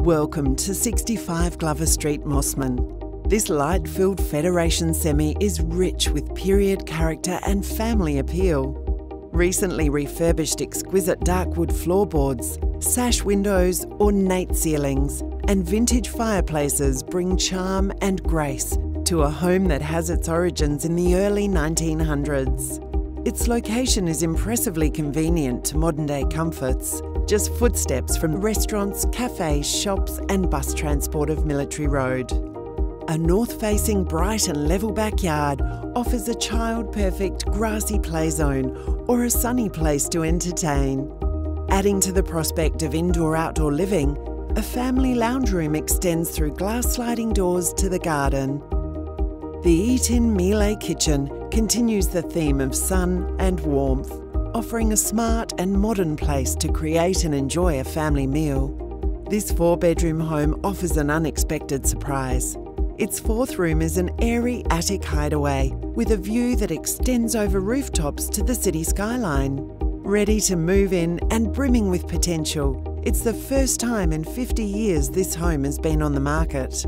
Welcome to 65 Glover Street, Mosman. This light-filled Federation semi is rich with period character and family appeal. Recently refurbished exquisite dark wood floorboards, sash windows, ornate ceilings, and vintage fireplaces bring charm and grace to a home that has its origins in the early 1900s. Its location is impressively convenient to modern-day comforts, just footsteps from restaurants, cafes, shops and bus transport of Military Road. A north-facing bright and level backyard offers a child-perfect grassy play zone or a sunny place to entertain. Adding to the prospect of indoor-outdoor living, a family lounge room extends through glass sliding doors to the garden. The Eat-In Miele kitchen continues the theme of sun and warmth, offering a smart and modern place to create and enjoy a family meal. This 4-bedroom home offers an unexpected surprise. Its 4th room is an airy attic hideaway with a view that extends over rooftops to the city skyline. Ready to move in and brimming with potential, it's the first time in 50 years this home has been on the market.